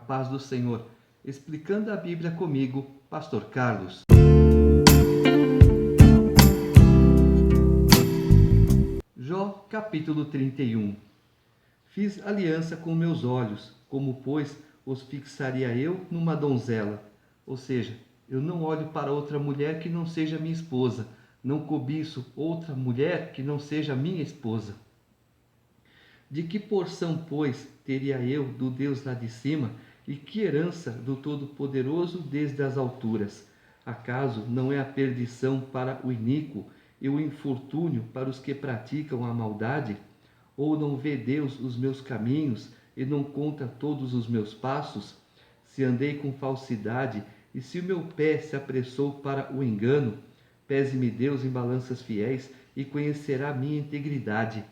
paz do Senhor. Explicando a Bíblia comigo, Pastor Carlos. Jó, capítulo 31. Fiz aliança com meus olhos, como, pois, os fixaria eu numa donzela? Ou seja, eu não olho para outra mulher que não seja minha esposa, não cobiço outra mulher que não seja minha esposa. De que porção, pois, teria eu do Deus lá de cima, e que herança do Todo-Poderoso desde as alturas? Acaso não é a perdição para o iníquo e o infortúnio para os que praticam a maldade? Ou não vê Deus os meus caminhos e não conta todos os meus passos? Se andei com falsidade e se o meu pé se apressou para o engano, pese-me Deus em balanças fiéis e conhecerá minha integridade.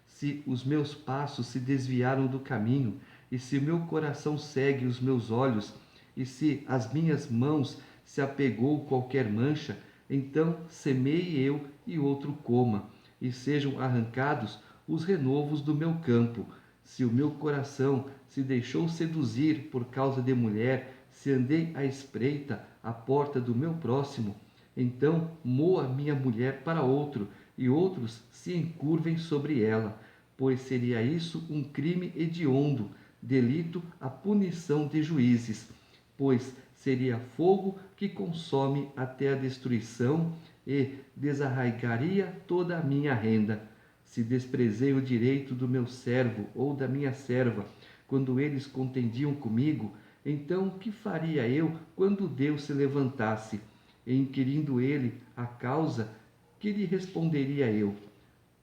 Se os meus passos se desviaram do caminho, e se o meu coração segue os meus olhos, e se as minhas mãos se apegou qualquer mancha, então semeie eu e outro coma, e sejam arrancados os renovos do meu campo. Se o meu coração se deixou seduzir por causa de mulher, se andei à espreita à porta do meu próximo, então moa minha mulher para outro, e outros se encurvem sobre ela, pois seria isso um crime hediondo, delito à punição de juízes, pois seria fogo que consome até a destruição e desarraigaria toda a minha renda. Se desprezei o direito do meu servo ou da minha serva, quando eles contendiam comigo, então o que faria eu quando Deus se levantasse? E inquirindo ele a causa, que lhe responderia eu?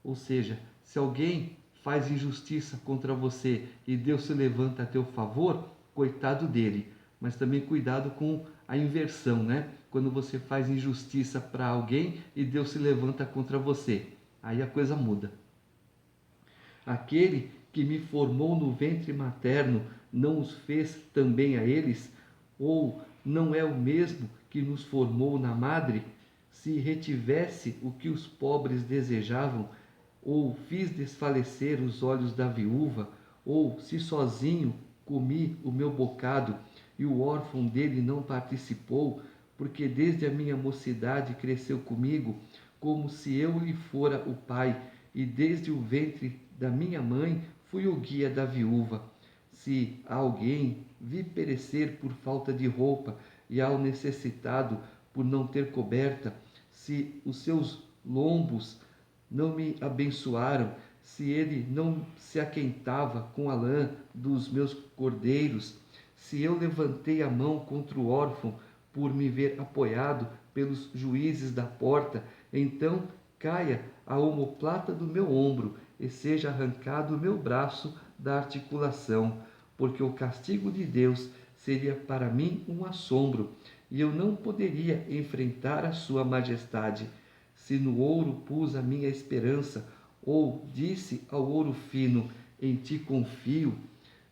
Ou seja, se alguém faz injustiça contra você e Deus se levanta a teu favor, coitado dele. Mas também cuidado com a inversão, né? Quando você faz injustiça para alguém e Deus se levanta contra você. Aí a coisa muda. Aquele que me formou no ventre materno não os fez também a eles? Ou não é o mesmo que nos formou na madre? Se retivesse o que os pobres desejavam, ou fiz desfalecer os olhos da viúva, ou se sozinho comi o meu bocado e o órfão dele não participou, porque desde a minha mocidade cresceu comigo, como se eu lhe fora o pai, e desde o ventre da minha mãe fui o guia da viúva. Se a alguém vi perecer por falta de roupa, e ao necessitado por não ter coberta, se os seus lombos não me abençoaram, se ele não se aquentava com a lã dos meus cordeiros, se eu levantei a mão contra o órfão por me ver apoiado pelos juízes da porta, então caia a omoplata do meu ombro e seja arrancado o meu braço da articulação, porque o castigo de Deus seria para mim um assombro, e eu não poderia enfrentar a sua majestade. Se no ouro pus a minha esperança, ou disse ao ouro fino, em ti confio,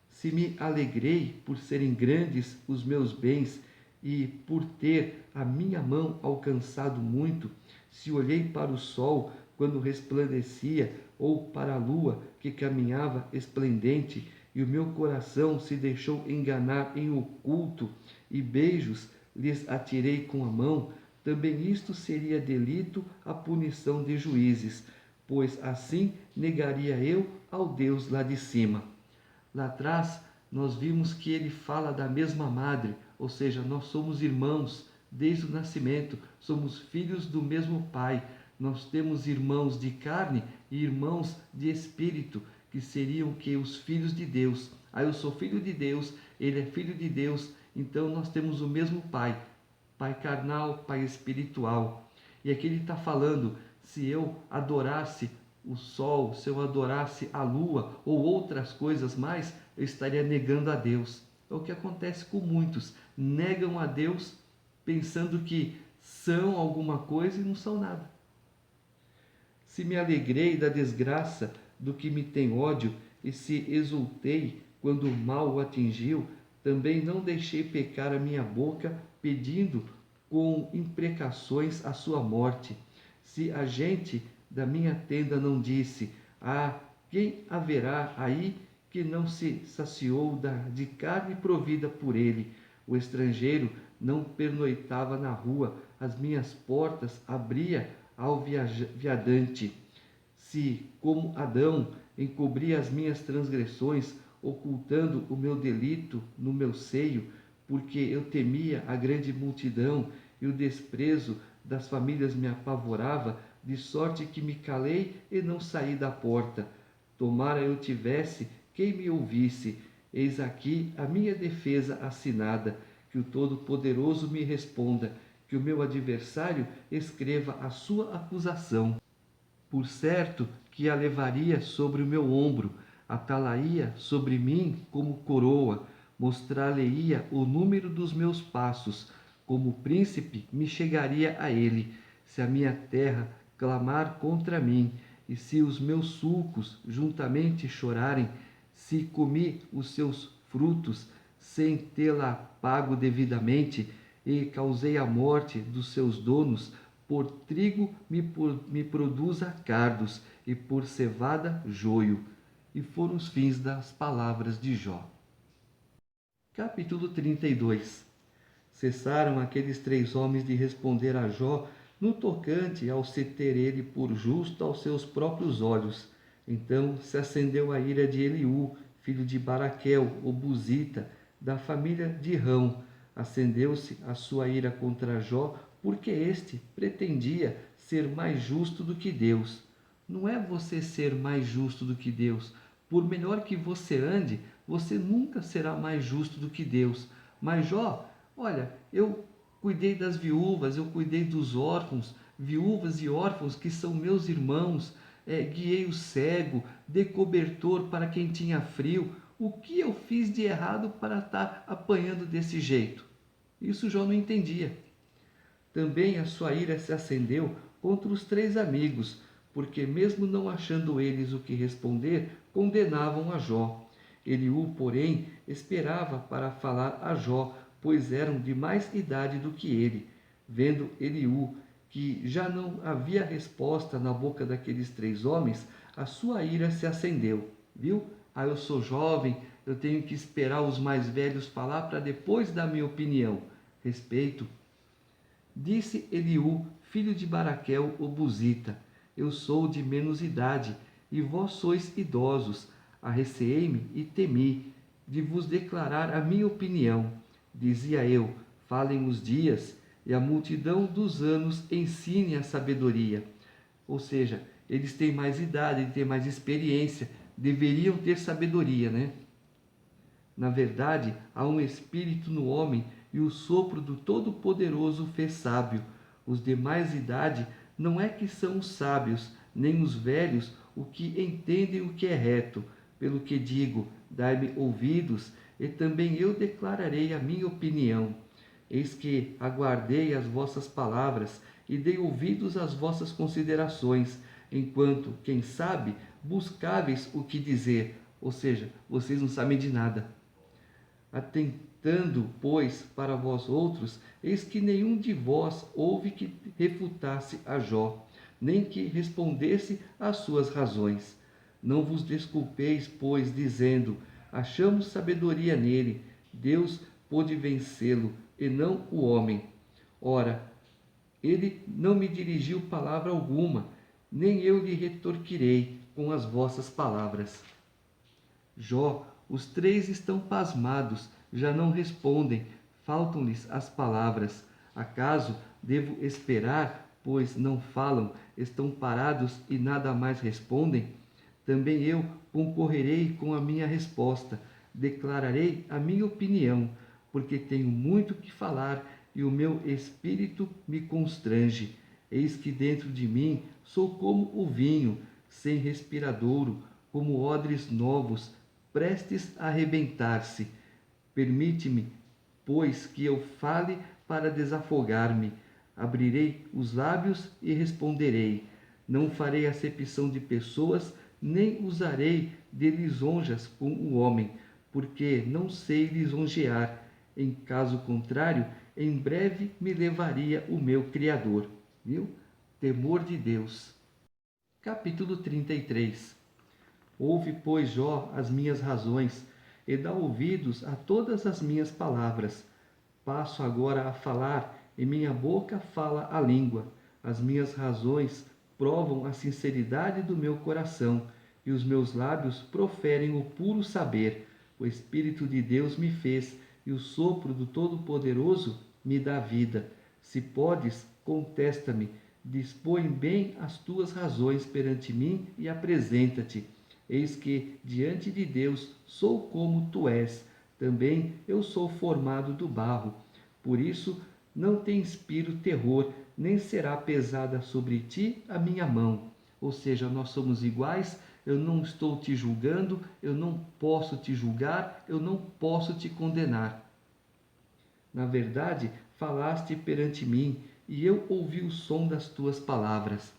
se me alegrei por serem grandes os meus bens e por ter a minha mão alcançado muito, se olhei para o sol quando resplandecia, ou para a lua que caminhava esplendente, e o meu coração se deixou enganar em oculto, e beijos lhes atirei com a mão, também isto seria delito à punição de juízes, pois assim negaria eu ao Deus lá de cima. Lá atrás, nós vimos que ele fala da mesma madre, ou seja, nós somos irmãos desde o nascimento, somos filhos do mesmo pai. Nós temos irmãos de carne e irmãos de espírito, que seriam que os filhos de Deus. Eu sou filho de Deus, ele é filho de Deus, então nós temos o mesmo pai, pai carnal, pai espiritual. E aqui ele está falando, se eu adorasse o sol, se eu adorasse a lua ou outras coisas mais, eu estaria negando a Deus. É o que acontece com muitos, negam a Deus pensando que são alguma coisa e não são nada. Se me alegrei da desgraça do que me tem ódio, e se exultei quando o mal o atingiu, também não deixei pecar a minha boca, pedindo com imprecações a sua morte. Se a gente da minha tenda não disse, quem haverá aí que não se saciou de carne provida por ele. O estrangeiro não pernoitava na rua, as minhas portas abria ao viadante. Se, como Adão, encobria as minhas transgressões, ocultando o meu delito no meu seio, porque eu temia a grande multidão e o desprezo das famílias me apavorava, de sorte que me calei e não saí da porta. Tomara eu tivesse quem me ouvisse. Eis aqui a minha defesa assinada, que o Todo-Poderoso me responda, que o meu adversário escreva a sua acusação. Por certo que a levaria sobre o meu ombro, atá-la-ia sobre mim como coroa, mostrar-lhe-ia o número dos meus passos, como príncipe me chegaria a ele. Se a minha terra clamar contra mim, e se os meus sulcos juntamente chorarem, se comi os seus frutos sem tê-la pago devidamente, e causei a morte dos seus donos, por trigo me produza cardos, e por cevada joio. E foram os fins das palavras de Jó. Capítulo 32. Cessaram aqueles 3 homens de responder a Jó no tocante ao se ter ele por justo aos seus próprios olhos. Então se acendeu a ira de Eliú, filho de Baraquel, o buzita, da família de Rão. Acendeu-se a sua ira contra Jó, porque este pretendia ser mais justo do que Deus. Não é você ser mais justo do que Deus. Por melhor que você ande, você nunca será mais justo do que Deus. Mas Jó, olha, eu cuidei das viúvas, eu cuidei dos órfãos, viúvas e órfãos que são meus irmãos, guiei o cego, dei cobertor para quem tinha frio. O que eu fiz de errado para estar apanhando desse jeito? Isso Jó não entendia. Também a sua ira se acendeu contra os 3 amigos, porque mesmo não achando eles o que responder, condenavam a Jó. Eliú, porém, esperava para falar a Jó, pois eram de mais idade do que ele. Vendo Eliú que já não havia resposta na boca daqueles 3 homens, a sua ira se acendeu. Viu? Eu sou jovem, eu tenho que esperar os mais velhos falar para depois dar minha opinião. Respeito. Disse Eliú, filho de Baraquel, o buzita: eu sou de menos idade, e vós sois idosos. Arreceei-me e temi de vos declarar a minha opinião. Dizia eu: falem os dias, e a multidão dos anos ensine a sabedoria. Ou seja, eles têm mais idade, têm mais experiência, deveriam ter sabedoria, né? Na verdade, há um espírito no homem, e o sopro do Todo-Poderoso fez sábio. Os de mais idade não é que são os sábios, nem os velhos o que entendem o que é reto. Pelo que digo, dai-me ouvidos, e também eu declararei a minha opinião. Eis que aguardei as vossas palavras, e dei ouvidos às vossas considerações, enquanto, quem sabe, buscáveis o que dizer. Ou seja, vocês não sabem de nada. Atentando, pois, para vós outros, eis que nenhum de vós houve que refutasse a Jó, nem que respondesse às suas razões. Não vos desculpeis, pois, dizendo: achamos sabedoria nele, Deus pôde vencê-lo, e não o homem. Ora, ele não me dirigiu palavra alguma, nem eu lhe retorquirei com as vossas palavras. Jó, os 3 estão pasmados, já não respondem, faltam-lhes as palavras. Acaso devo esperar, pois não falam, estão parados e nada mais respondem? Também eu concorrerei com a minha resposta, declararei a minha opinião, porque tenho muito que falar e o meu espírito me constrange. Eis que dentro de mim sou como o vinho, sem respiradouro, como odres novos, prestes a arrebentar-se. Permite-me, pois, que eu fale para desafogar-me. Abrirei os lábios e responderei. Não farei acepção de pessoas, nem usarei de lisonjas com o homem, porque não sei lisonjear. Em caso contrário, em breve me levaria o meu Criador. Viu? Temor de Deus. Capítulo 33. Ouve, pois, Jó, as minhas razões, e dá ouvidos a todas as minhas palavras. Passo agora a falar, e minha boca fala a língua. As minhas razões provam a sinceridade do meu coração, e os meus lábios proferem o puro saber. O Espírito de Deus me fez, e o sopro do Todo-Poderoso me dá vida. Se podes, contesta-me, dispõe bem as tuas razões perante mim e apresenta-te. Eis que, diante de Deus, sou como tu és. Também eu sou formado do barro. Por isso, não te inspiro terror, nem será pesada sobre ti a minha mão. Ou seja, nós somos iguais, eu não estou te julgando, eu não posso te julgar, eu não posso te condenar. Na verdade, falaste perante mim, e eu ouvi o som das tuas palavras.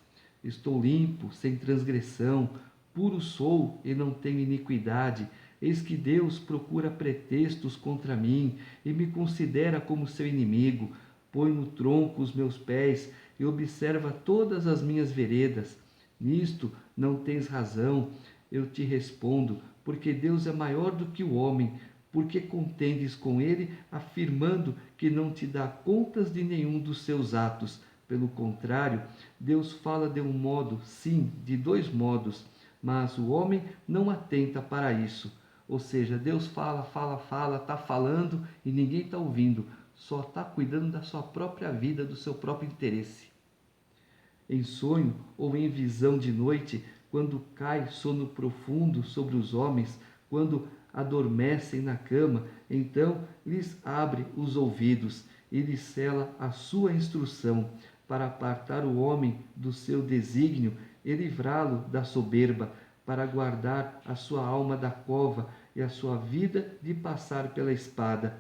Estou limpo, sem transgressão, puro sou e não tenho iniquidade. Eis que Deus procura pretextos contra mim e me considera como seu inimigo. Põe no tronco os meus pés e observa todas as minhas veredas. Nisto não tens razão, eu te respondo, porque Deus é maior do que o homem. Porque contendes com ele, afirmando que não te dá contas de nenhum dos seus atos. Pelo contrário, Deus fala de um modo, sim, de dois modos, mas o homem não atenta para isso. Ou seja, Deus fala, está falando e ninguém está ouvindo, só está cuidando da sua própria vida, do seu próprio interesse. Em sonho ou em visão de noite, quando cai sono profundo sobre os homens, quando adormecem na cama, então lhes abre os ouvidos e lhes cela a sua instrução, para apartar o homem do seu desígnio e livrá-lo da soberba, para guardar a sua alma da cova e a sua vida de passar pela espada.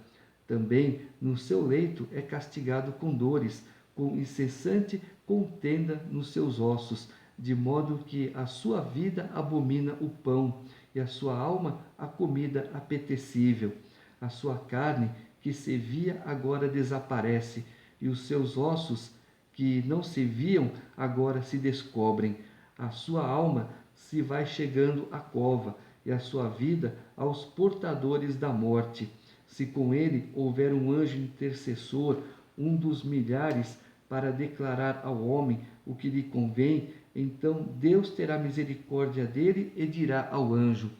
Também no seu leito é castigado com dores, com incessante contenda nos seus ossos, de modo que a sua vida abomina o pão e a sua alma a comida apetecível. A sua carne, que se via, agora desaparece, e os seus ossos, que não se viam, agora se descobrem. A sua alma se vai chegando à cova, e a sua vida aos portadores da morte. Se com ele houver um anjo intercessor, um dos milhares, para declarar ao homem o que lhe convém, então Deus terá misericórdia dele e dirá ao anjo: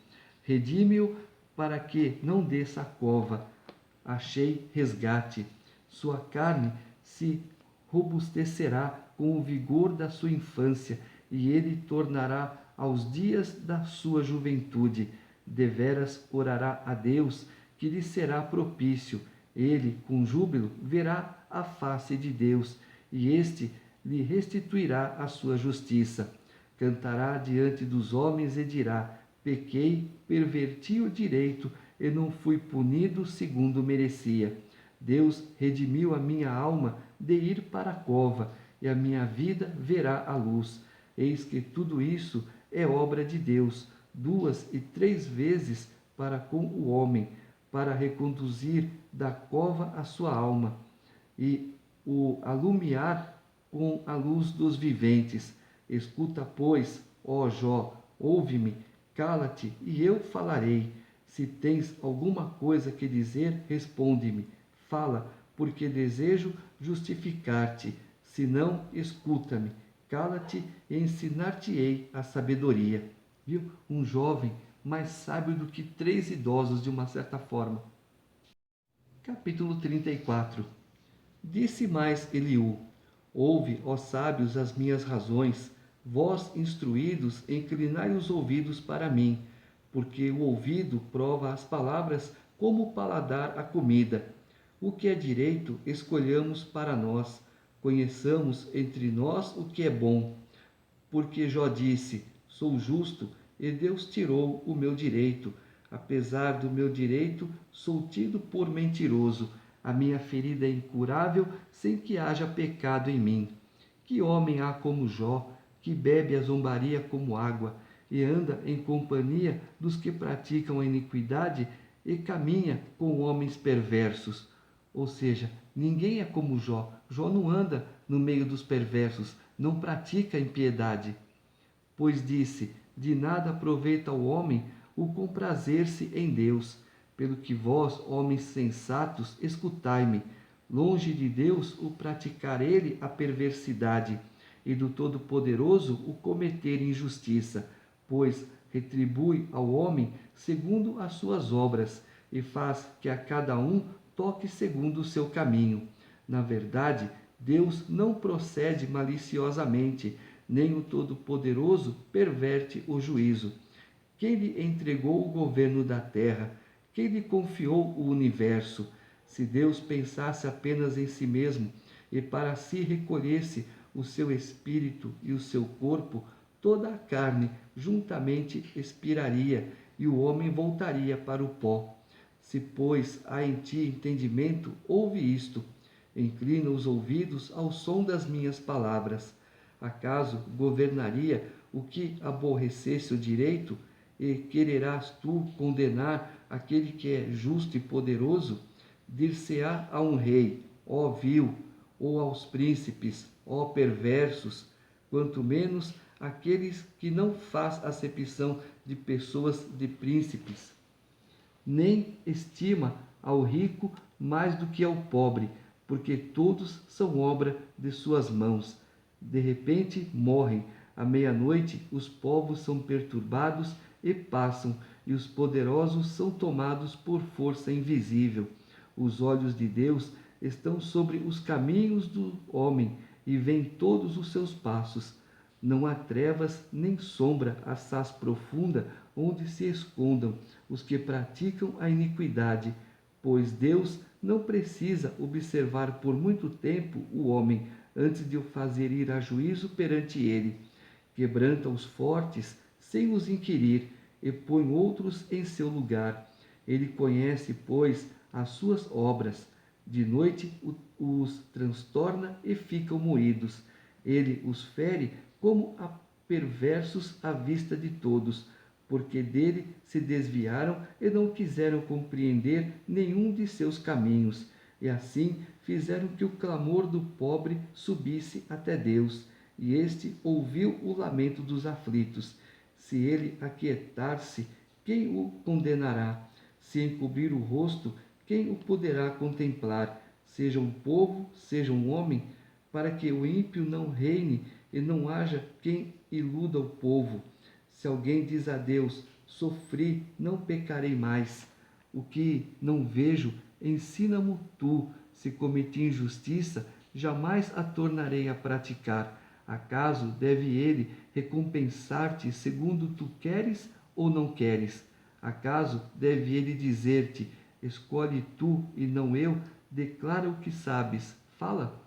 redime-o para que não desça a cova. Achei resgate. Sua carne se robustecerá com o vigor da sua infância, e ele tornará aos dias da sua juventude. Deveras orará a Deus, que lhe será propício. Ele, com júbilo, verá a face de Deus, e este lhe restituirá a sua justiça. Cantará diante dos homens e dirá: pequei, perverti o direito e não fui punido segundo merecia. Deus redimiu a minha alma de ir para a cova, e a minha vida verá a luz. Eis que tudo isso é obra de Deus, 2 e 3 vezes para com o homem, para reconduzir da cova a sua alma, e o alumiar com a luz dos viventes. Escuta, pois, ó Jó, ouve-me, cala-te, e eu falarei. Se tens alguma coisa que dizer, responde-me. Fala, porque desejo justificar-te. Se não, escuta-me. Cala-te e ensinar-te-ei a sabedoria. Viu? Um jovem mais sábio do que 3 idosos, de uma certa forma. Capítulo 34. Disse mais Eliú: ouve, ó sábios, as minhas razões. Vós, instruídos, inclinai os ouvidos para mim, porque o ouvido prova as palavras como o paladar a comida. O que é direito, escolhamos para nós. Conheçamos entre nós o que é bom. Porque Jó disse: sou justo, e Deus tirou o meu direito. Apesar do meu direito, sou tido por mentiroso. A minha ferida é incurável, sem que haja pecado em mim. Que homem há como Jó, que bebe a zombaria como água, e anda em companhia dos que praticam a iniquidade, e caminha com homens perversos? Ou seja, ninguém é como Jó. Jó não anda no meio dos perversos, não pratica a impiedade. Pois disse: De nada aproveita ao homem o comprazer-se em Deus. Pelo que vós, homens sensatos, escutai-me. Longe de Deus o praticar ele a perversidade, e do Todo-Poderoso o cometer injustiça, pois retribui ao homem segundo as suas obras, e faz que a cada um toque segundo o seu caminho. Na verdade, Deus não procede maliciosamente, nem o Todo-Poderoso perverte o juízo. Quem lhe entregou o governo da terra? Quem lhe confiou o universo? Se Deus pensasse apenas em si mesmo e para si recolhesse o seu espírito e o seu corpo, toda a carne juntamente expiraria e o homem voltaria para o pó. Se, pois, há em ti entendimento, ouve isto. Inclina os ouvidos ao som das minhas palavras. Acaso governaria o que aborrecesse o direito? E quererás tu condenar aquele que é justo e poderoso? Dir-se-á a um rei, ó vil, ou aos príncipes, ó perversos, quanto menos aqueles que não faz acepção de pessoas de príncipes, nem estima ao rico mais do que ao pobre, porque todos são obra de suas mãos. De repente morrem, à meia-noite os povos são perturbados e passam, e os poderosos são tomados por força invisível. Os olhos de Deus estão sobre os caminhos do homem e veem todos os seus passos. Não há trevas nem sombra assaz profunda onde se escondam os que praticam a iniquidade, pois Deus não precisa observar por muito tempo o homem antes de o fazer ir a juízo perante ele. Quebranta os fortes sem os inquirir e põe outros em seu lugar. Ele conhece, pois, as suas obras. De noite os transtorna e ficam moídos. Ele os fere como a perversos à vista de todos, porque dele se desviaram e não quiseram compreender nenhum de seus caminhos, e assim fizeram que o clamor do pobre subisse até Deus, e este ouviu o lamento dos aflitos. Se ele aquietar-se, quem o condenará? Se encobrir o rosto, quem o poderá contemplar? Seja um povo, seja um homem, para que o ímpio não reine e não haja quem iluda o povo. Se alguém diz a Deus, sofri, não pecarei mais. O que não vejo, ensina-mo tu. Se cometi injustiça, jamais a tornarei a praticar. Acaso deve ele recompensar-te segundo tu queres ou não queres? Acaso deve ele dizer-te, escolhe tu e não eu, declara o que sabes, fala?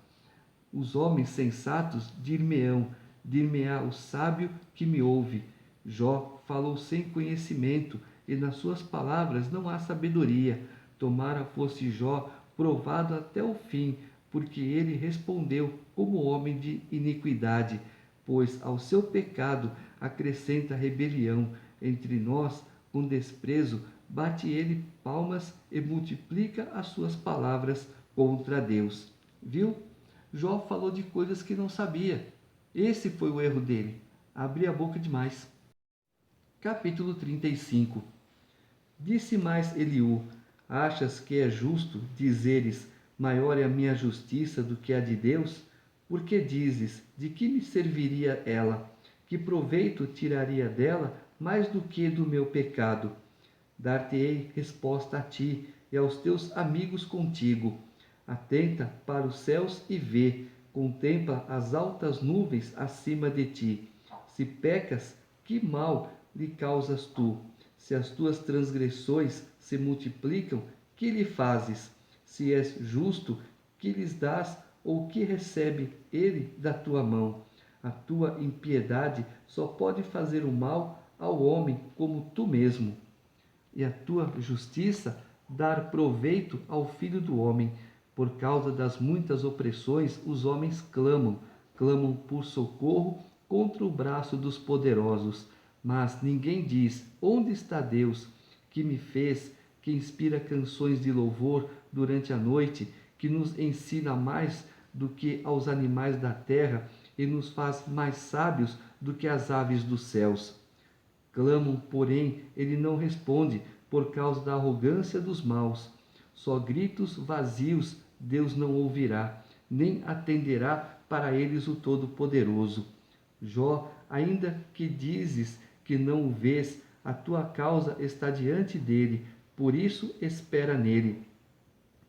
Os homens sensatos dir-me-á o sábio que me ouve. Jó falou sem conhecimento, e nas suas palavras não há sabedoria. Tomara fosse Jó provado até o fim, porque ele respondeu como homem de iniquidade, pois ao seu pecado acrescenta rebelião. Entre nós, com desprezo, bate ele palmas e multiplica as suas palavras contra Deus. Viu? Jó falou de coisas que não sabia. Esse foi o erro dele. Abrir a boca demais. Capítulo 35. Disse mais Eliú: achas que é justo dizeres, maior é a minha justiça do que a de Deus? Porque dizes, de que me serviria ela? Que proveito tiraria dela mais do que do meu pecado? Dar-te-ei resposta a ti e aos teus amigos contigo. Atenta para os céus e vê, contempla as altas nuvens acima de ti. Se pecas, que mal lhe causas tu? Se as tuas transgressões se multiplicam, que lhe fazes? Se és justo, que lhes dás ou que recebe ele da tua mão? A tua impiedade só pode fazer o mal ao homem como tu mesmo, e a tua justiça dar proveito ao filho do homem. Por causa das muitas opressões, os homens clamam por socorro contra o braço dos poderosos. Mas ninguém diz: onde está Deus, que me fez, que inspira canções de louvor durante a noite, que nos ensina mais do que aos animais da terra e nos faz mais sábios do que as aves dos céus? Clamam, porém, ele não responde, por causa da arrogância dos maus. Só gritos vazios Deus não ouvirá, nem atenderá para eles o Todo-Poderoso. Jó, ainda que dizes que não o vês, a tua causa está diante dele, por isso espera nele.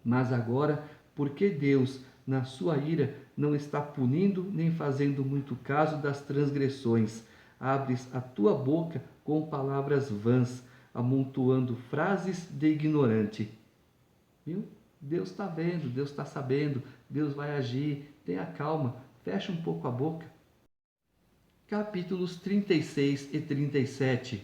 Mas agora, porque Deus, na sua ira, não está punindo nem fazendo muito caso das transgressões, abres a tua boca com palavras vãs, amontoando frases de ignorante. Viu? Deus está vendo, Deus está sabendo, Deus vai agir. Tenha calma, fecha um pouco a boca. Capítulos 36 e 37.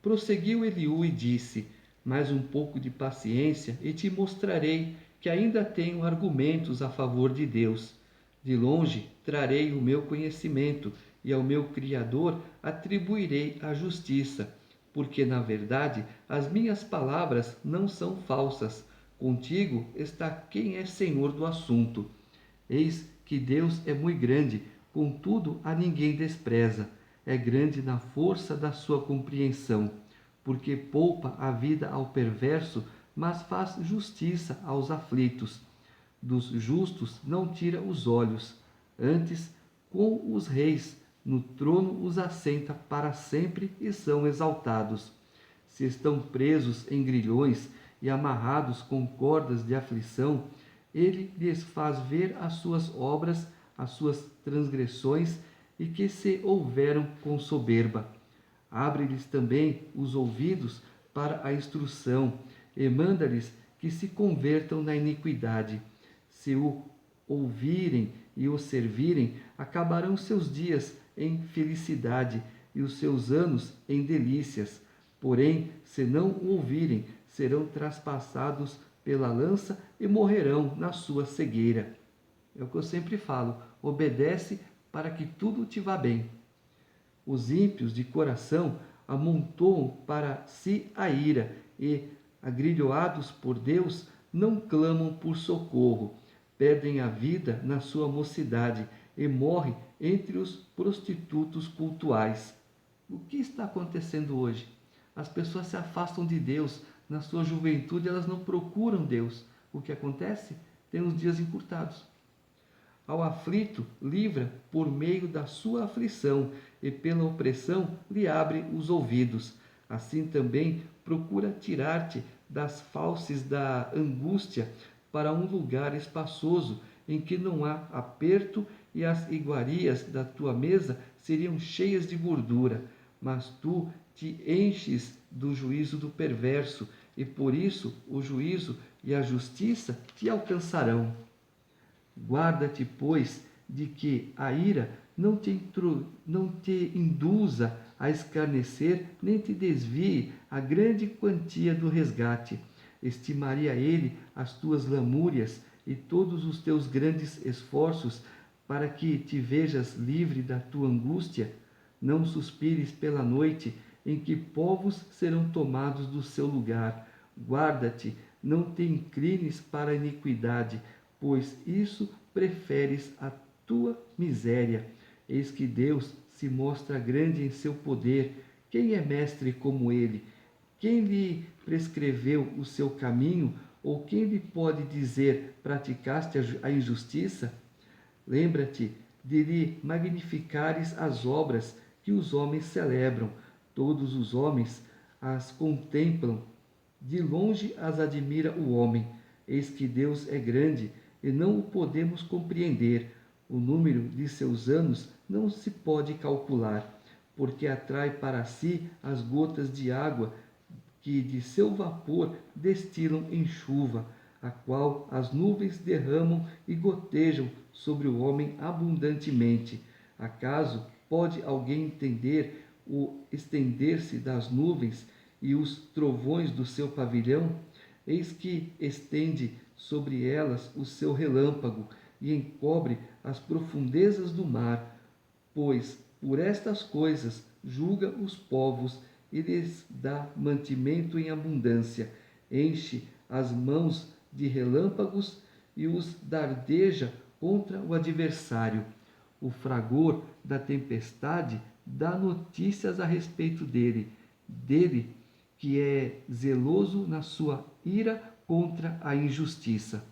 Prosseguiu Eliú e disse: mais um pouco de paciência e te mostrarei que ainda tenho argumentos a favor de Deus. De longe trarei o meu conhecimento e ao meu Criador atribuirei a justiça, porque na verdade as minhas palavras não são falsas. Contigo está quem é senhor do assunto. Eis que Deus é muito grande, contudo a ninguém despreza. É grande na força da sua compreensão, porque poupa a vida ao perverso, mas faz justiça aos aflitos. Dos justos não tira os olhos, antes com os reis no trono os assenta para sempre e são exaltados. Se estão presos em grilhões e amarrados com cordas de aflição, ele lhes faz ver as suas obras, as suas transgressões, e que se houveram com soberba. Abre-lhes também os ouvidos para a instrução, e manda-lhes que se convertam na iniquidade. Se o ouvirem e o servirem, acabarão seus dias em felicidade e os seus anos em delícias. Porém, se não o ouvirem, serão traspassados pela lança e morrerão na sua cegueira. É o que eu sempre falo: obedece para que tudo te vá bem. Os ímpios de coração amontoam para si a ira e, agrilhoados por Deus, não clamam por socorro. Perdem a vida na sua mocidade e morrem entre os prostitutos cultuais. O que está acontecendo hoje? As pessoas se afastam de Deus. Na sua juventude elas não procuram Deus. O que acontece? Tem os dias encurtados. Ao aflito livra por meio da sua aflição, e pela opressão lhe abre os ouvidos. Assim também procura tirar-te das fauces da angústia para um lugar espaçoso, em que não há aperto, e as iguarias da tua mesa seriam cheias de gordura. Mas tu te enches do juízo do perverso, e por isso o juízo e a justiça te alcançarão. Guarda-te, pois, de que a ira não te induza a escarnecer, nem te desvie a grande quantia do resgate. Estimaria ele as tuas lamúrias e todos os teus grandes esforços, para que te vejas livre da tua angústia? Não suspires pela noite, em que povos serão tomados do seu lugar. Guarda-te, não te inclines para a iniquidade, pois isso preferes a tua miséria. Eis que Deus se mostra grande em seu poder. Quem é mestre como ele? Quem lhe prescreveu o seu caminho? Ou quem lhe pode dizer: praticaste a injustiça? Lembra-te de lhe magnificares as obras que os homens celebram. Todos os homens as contemplam, de longe as admira o homem. Eis que Deus é grande e não o podemos compreender. O número de seus anos não se pode calcular, porque atrai para si as gotas de água que de seu vapor destilam em chuva, a qual as nuvens derramam e gotejam sobre o homem abundantemente. Acaso pode alguém entender o estender-se das nuvens e os trovões do seu pavilhão? Eis que estende sobre elas o seu relâmpago e encobre as profundezas do mar, pois por estas coisas julga os povos e lhes dá mantimento em abundância. Enche as mãos de relâmpagos e os dardeja contra o adversário. O fragor da tempestade dá notícias a respeito dele que é zeloso na sua ira contra a injustiça.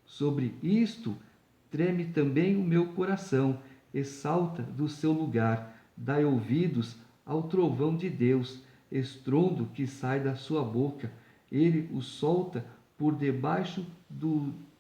Sobre isto treme também o meu coração, e salta do seu lugar. Dai ouvidos ao trovão de Deus, estrondo que sai da sua boca. Ele o solta por debaixo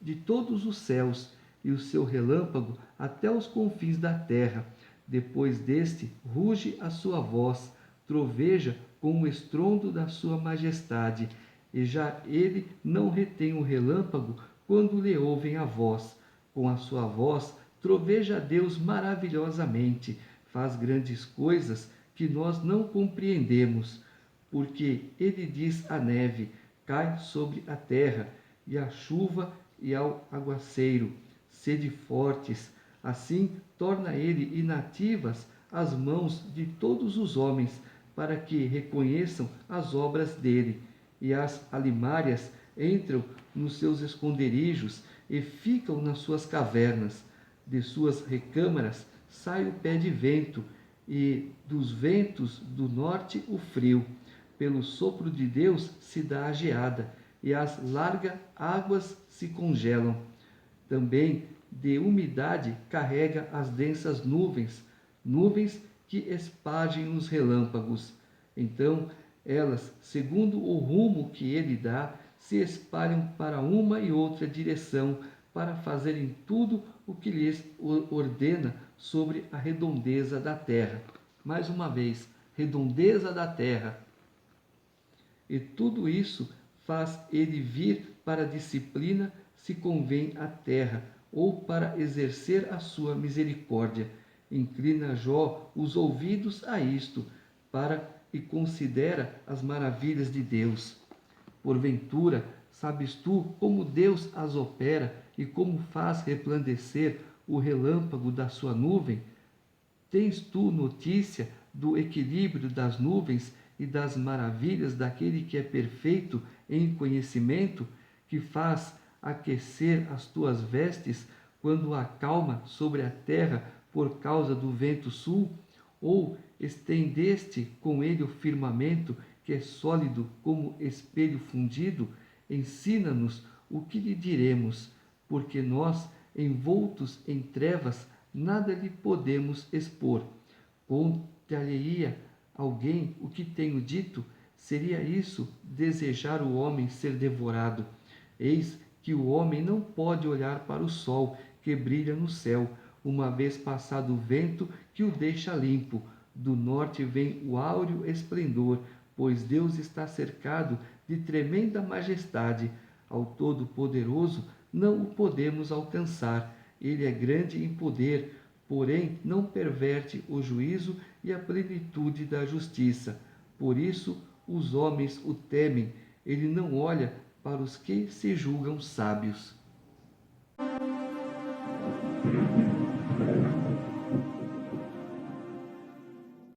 de todos os céus, e o seu relâmpago até os confins da terra. Depois deste, ruge a sua voz, troveja com o estrondo da sua majestade, e já ele não retém o relâmpago quando lhe ouvem a voz. Com a sua voz, troveja Deus maravilhosamente, faz grandes coisas que nós não compreendemos, porque ele diz à neve, cai sobre a terra, e à chuva e ao aguaceiro, sede fortes. Assim torna ele inativas as mãos de todos os homens, para que reconheçam as obras dele. E as alimárias entram nos seus esconderijos e ficam nas suas cavernas. De suas recâmaras sai o pé de vento, e dos ventos do norte o frio. Pelo sopro de Deus se dá a geada, e as largas águas se congelam. Também de umidade carrega as densas nuvens, nuvens que espargem os relâmpagos. Então elas, segundo o rumo que ele dá, se espalham para uma e outra direção, para fazerem tudo o que lhes ordena sobre a redondeza da terra. Mais uma vez, redondeza da terra. E tudo isso faz ele vir para a disciplina, se convém à terra, ou para exercer a sua misericórdia. Inclina Jó os ouvidos a isto, e considera as maravilhas de Deus. Porventura, sabes tu como Deus as opera e como faz resplandecer o relâmpago da sua nuvem? Tens tu notícia do equilíbrio das nuvens e das maravilhas daquele que é perfeito em conhecimento, que faz aquecer as tuas vestes quando acalma sobre a terra por causa do vento sul? Ou estendeste com ele o firmamento, que é sólido como espelho fundido? Ensina-nos o que lhe diremos, porque nós, envoltos em trevas, nada lhe podemos expor. Contar-lhe-ia alguém o que tenho dito? Seria isso desejar o homem ser devorado? Eis que o homem não pode olhar para o sol que brilha no céu, uma vez passado o vento que o deixa limpo. Do norte vem o áureo esplendor, pois Deus está cercado de tremenda majestade. Ao Todo-Poderoso não o podemos alcançar. Ele é grande em poder, porém não perverte o juízo e a plenitude da justiça. Por isso os homens o temem. Ele não olha para os que se julgam sábios.